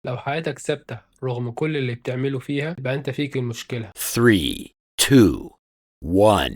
لو حياتك ثابتة رغم كل اللي بتعمله فيها يبقى انت فيك المشكلة. 3, 2, 1.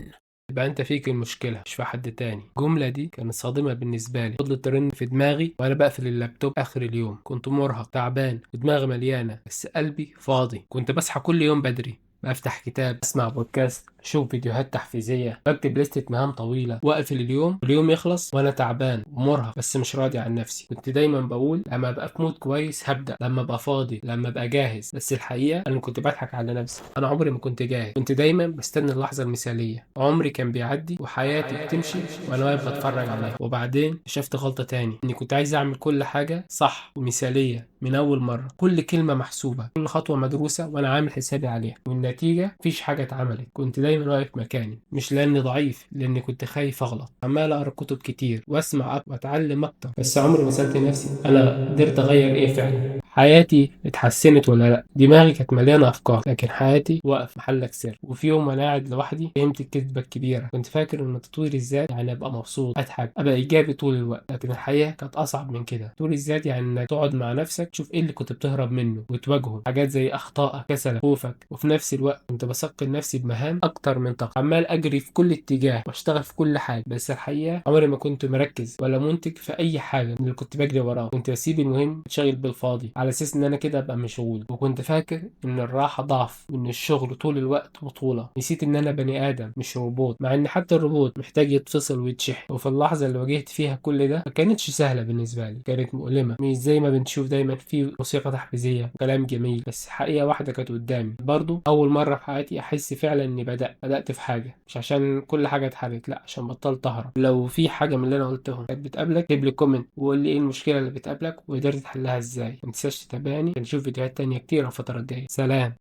يبقى انت فيك المشكلة مش في حد تاني. الجملة دي كانت صادمة بالنسبة لي، فضلت ترن في دماغي وانا بقفل اللابتوب اخر اليوم. كنت مرهق تعبان ودماغي مليانة بس قلبي فاضي. كنت بصحى كل يوم بدري، بفتح كتاب، اسمع بودكاست، اشوف فيديوهات تحفيزيه، بكتب لستة مهام طويله، واقفل اليوم واليوم يخلص وانا تعبان ومرهق بس مش راضي عن نفسي. كنت دايما بقول لما ابقى في مود كويس هبدا، لما ابقى فاضي، لما ابقى جاهز. بس الحقيقه انا كنت بضحك على نفسي، انا عمري ما كنت جاهز. كنت دايما بستنى اللحظه المثاليه، عمري كان بيعدي وحياتي بتمشي وانا واقف بتفرج عليها. وبعدين اكتشفت غلطه تاني، اني كنت عايز اعمل كل حاجه صح ومثاليه من اول مره، كل كلمه محسوبه، كل خطوه مدروسه وانا عامل حسابي عليها، والنتيجه مفيش حاجه اتعملت. كنت دايما واقف مكاني، مش لاني ضعيف، لاني كنت خايف اغلط. عمال اقرا كتب كتير واسمع اكتر واتعلم اكتر، بس عمري ما سالت نفسي انا قدرت اغير ايه فعلا. حياتي اتحسنت ولا لا؟ دماغي كانت مليانه افكار لكن حياتي واقف محلك سر. وفي يوم وانا قاعد لوحدي فهمت الكذبه الكبيره. كنت فاكر ان تطوير الذات يعني ابقى مبسوط، اضحك، ابقى ايجابي طول الوقت، لكن الحقيقه كانت اصعب من كده. تطوير الذات يعني انك تقعد مع نفسك تشوف ايه اللي كنت بتهرب منه وتواجهه، حاجات زي اخطائك، كسلك، خوفك. وفي نفس الوقت كنت بثقل نفسي بمهام اكتر من طاقه، عمال اجري في كل اتجاه واشتغل في كل حاجه. بس الحقيقه عمري ما كنت مركز ولا منتج في اي حاجه من اللي كنت بجري وراه. كنت بسيب المهم اتشغل بالفاضي على اساس ان انا كده ابقى مشغول. وكنت فاكر ان الراحه ضعف وان الشغل طول الوقت بطوله. نسيت ان انا بني ادم مش روبوت، مع ان حتى الروبوت محتاج يتفصل ويتشحن. وفي اللحظه اللي واجهت فيها كل ده ما كانتش سهله بالنسبه لي، كانت مؤلمه، مش زي ما بنشوف دايما في موسيقى تحفيزيه وكلام جميل. بس حقيقه واحده كانت قدامي برضو، اول مره في حياتي احس فعلا اني بدات في حاجه، مش عشان كل حاجه اتحلت، لا عشان بطلت اهرب. لو في حاجه من اللي انا قلتهم كانت بتقابلك اكتب لي كومنت وقول لي ايه المشكله اللي بتقابلك وقدرت تحلها ازاي. ما تنساش تتابعني، نشوف فيديوهات تانية كتير الفتره الجايه. سلام.